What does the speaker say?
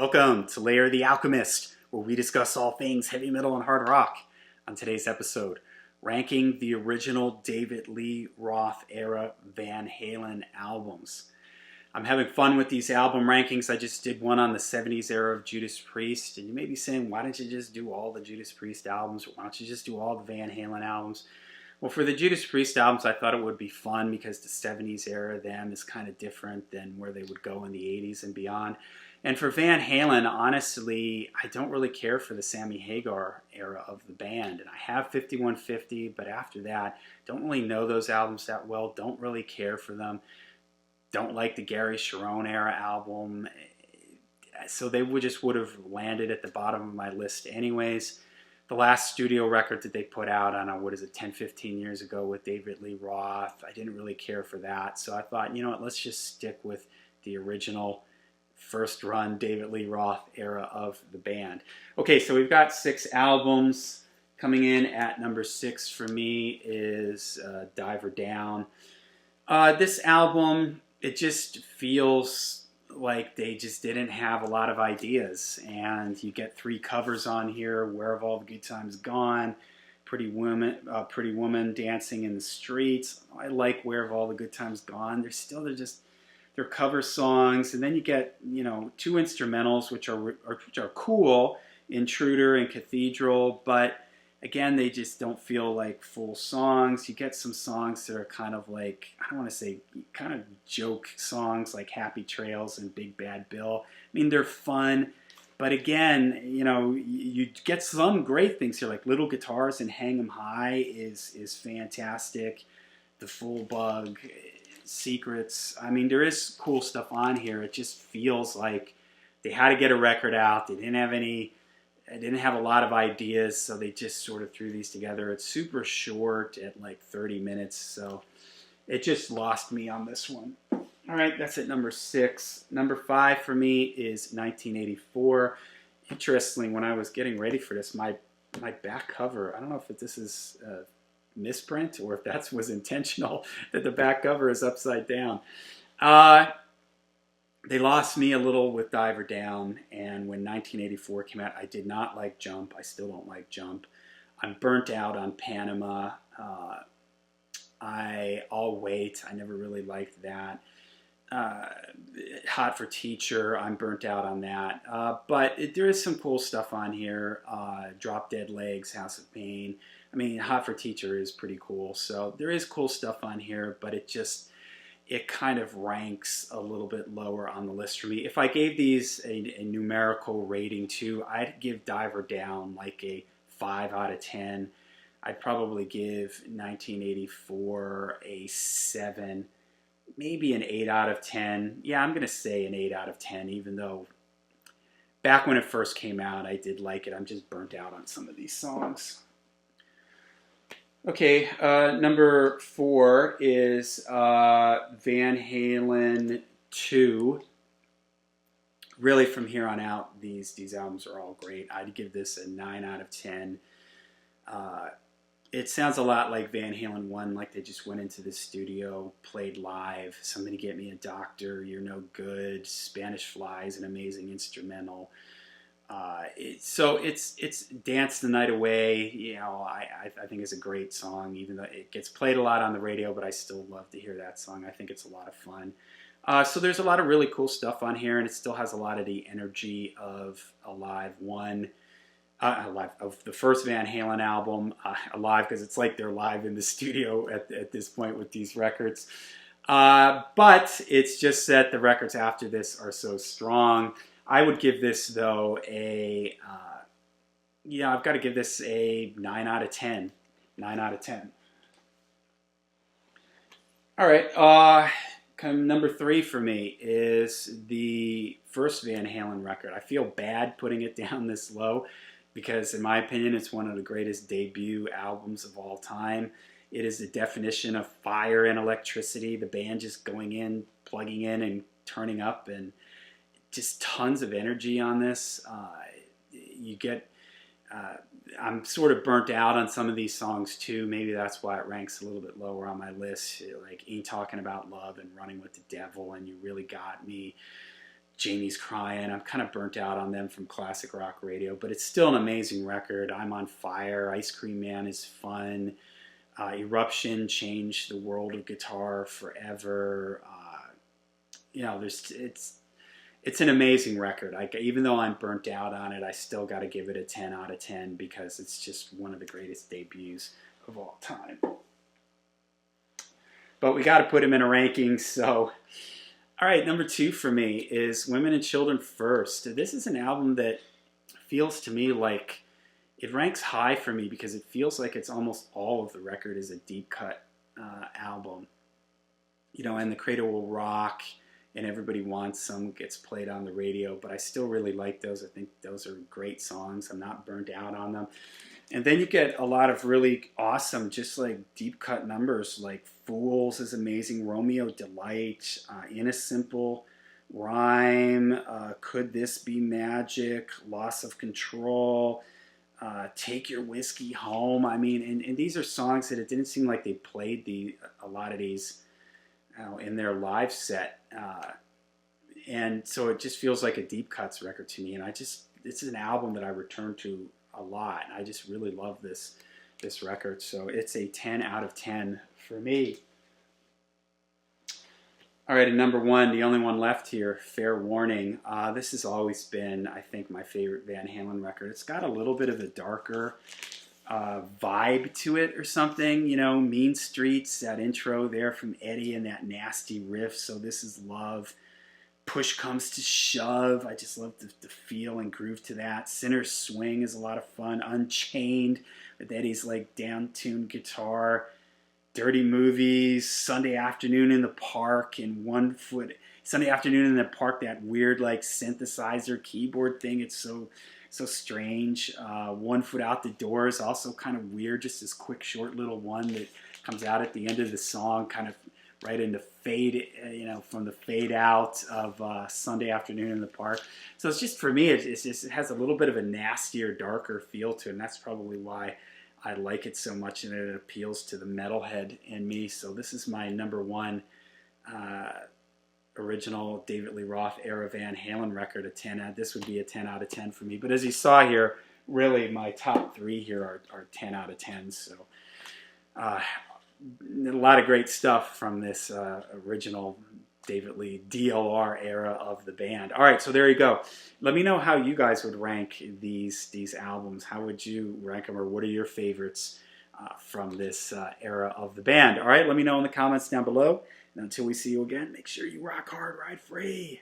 Welcome to Lair, the Alchemist, where we discuss all things heavy metal and hard rock. On today's episode, ranking the original David Lee Roth era Van Halen albums. I'm having fun with these album rankings. I just did one on the 70s era of Judas Priest, and you may be saying, why don't you just do all the Judas Priest albums? Why don't you just do all the Van Halen albums? Well, for the Judas Priest albums, I thought it would be fun because the 70s era of them is kind of different than where they would go in the 80s and beyond. And for Van Halen, honestly, I don't really care for the Sammy Hagar era of the band. And I have 5150, but after that, don't really know those albums that well, don't really care for them. Don't like the Gary Sharon era album. So they would have landed at the bottom of my list anyways. The last studio record that they put out, I don't know, 10, 15 years ago with David Lee Roth, I didn't really care for that. So I thought, you know what, let's just stick with the original first run David Lee Roth era of the band. Okay, so we've got 6 albums. Coming in at number 6 for me is Diver Down. This album, it just feels like they just didn't have a lot of ideas, and you get 3 covers on here: Where Have All the Good Times Gone, Pretty Woman Dancing in the Streets. I like Where Have All the Good Times Gone. They're cover songs, and then you get 2 instrumentals which are cool, Intruder and Cathedral, but again, they just don't feel like full songs. You get some songs that are kind of like, I don't want to say, kind of joke songs like Happy Trails and Big Bad Bill. I mean, they're fun, but again, you get some great things here, like Little Guitars and Hang 'Em High is fantastic. The Full Bug, Secrets. I mean, there is cool stuff on here. It just feels like they had to get a record out. They didn't have a lot of ideas, so they just sort of threw these together. It's super short at like 30 minutes, so it just lost me on this one. All right, that's at number 6. Number 5 for me is 1984. Interestingly, when I was getting ready for this, my back cover, I don't know if this is a misprint or if that was intentional, that the back cover is upside down. They lost me a little with Diver Down, and when 1984 came out, I did not like Jump. I still don't like Jump. I'm burnt out on Panama. I'll Wait. I never really liked that. Hot for Teacher. I'm burnt out on that. But there is some cool stuff on here. Drop Dead Legs, House of Pain. I mean, Hot for Teacher is pretty cool. So there is cool stuff on here, but it kind of ranks a little bit lower on the list for me. If I gave these a numerical rating too, I'd give Diver Down like a 5 out of 10. I'd probably give 1984 a 7, maybe an 8 out of 10. Yeah, I'm going to say an 8 out of 10, even though back when it first came out, I did like it. I'm just burnt out on some of these songs. Okay, number 4 is Van Halen 2. Really, from here on out, these albums are all great. I'd give this a 9 out of 10. It sounds a lot like Van Halen 1, like they just went into the studio, played live. Somebody Get Me a Doctor, You're No Good, Spanish Fly is an amazing instrumental. So it's Dance the Night Away. I think it's a great song, even though it gets played a lot on the radio, but I still love to hear that song. I think it's a lot of fun. So there's a lot of really cool stuff on here, and it still has a lot of the energy of Alive 1, of the first Van Halen album, Alive, because it's like they're live in the studio at this point with these records. But it's just that the records after this are so strong. I would give this, though, I've got to give this a 9 out of 10. 9 out of 10. All right, number 3 for me is the first Van Halen record. I feel bad putting it down this low because, in my opinion, it's one of the greatest debut albums of all time. It is the definition of fire and electricity. The band just going in, plugging in, and turning up, and just tons of energy on this. I'm sort of burnt out on some of these songs too. Maybe that's why it ranks a little bit lower on my list. Like Ain't Talking About Love and Running with the Devil and You Really Got Me. Jamie's Crying. I'm kind of burnt out on them from classic rock radio, but it's still an amazing record. I'm on Fire. Ice Cream Man is fun. Eruption changed the world of guitar forever. It's an amazing record. Even though I'm burnt out on it, I still got to give it a 10 out of 10 because it's just one of the greatest debuts of all time. But we got to put him in a ranking, so... All right, number 2 for me is Women and Children First. This is an album that feels to me like it ranks high for me because it feels like it's almost all of the record is a deep cut album. And The Cradle Will Rock and Everybody Wants Some gets played on the radio, but I still really like those. I think those are great songs. I'm not burnt out on them. And then you get a lot of really awesome, just like deep cut numbers, like Fools is amazing, Romeo Delight, In a Simple Rhyme, Could This Be Magic, Loss of Control, Take Your Whiskey Home. I mean, and these are songs that it didn't seem like they played a lot of these in their live set. And so it just feels like a deep cuts record to me. And it's an album that I return to a lot. I just really love this record. So it's a 10 out of 10 for me. All right, and number 1, the only one left here, Fair Warning. This has always been, I think, my favorite Van Halen record. It's got a little bit of a darker vibe to it or something. Mean Streets, that intro there from Eddie and that nasty riff, So This Is Love. Push Comes to Shove. I just love the feel and groove to that. Sinner's Swing is a lot of fun. Unchained with Eddie's like down-tuned guitar. Dirty Movies. Sunday Afternoon in the Park. And Sunday Afternoon in the Park, that weird like synthesizer keyboard thing. It's so strange. 1 Foot Out the Door is also kind of weird. Just this quick, short little one that comes out at the end of the song, kind of right into fade, from the fade out of Sunday Afternoon in the Park. So it's just, for me, it has a little bit of a nastier, darker feel to it, and that's probably why I like it so much, and it appeals to the metalhead in me. So this is my number 1 original David Lee Roth era Van Halen record, a 10. This would be a 10 out of 10 for me. But as you saw here, really my top 3 here are 10 out of 10. So a lot of great stuff from this original David Lee DLR era of the band. All right, so there you go. Let me know how you guys would rank these albums. How would you rank them, or what are your favorites from this era of the band? All right, let me know in the comments down below. And until we see you again, make sure you rock hard, ride free.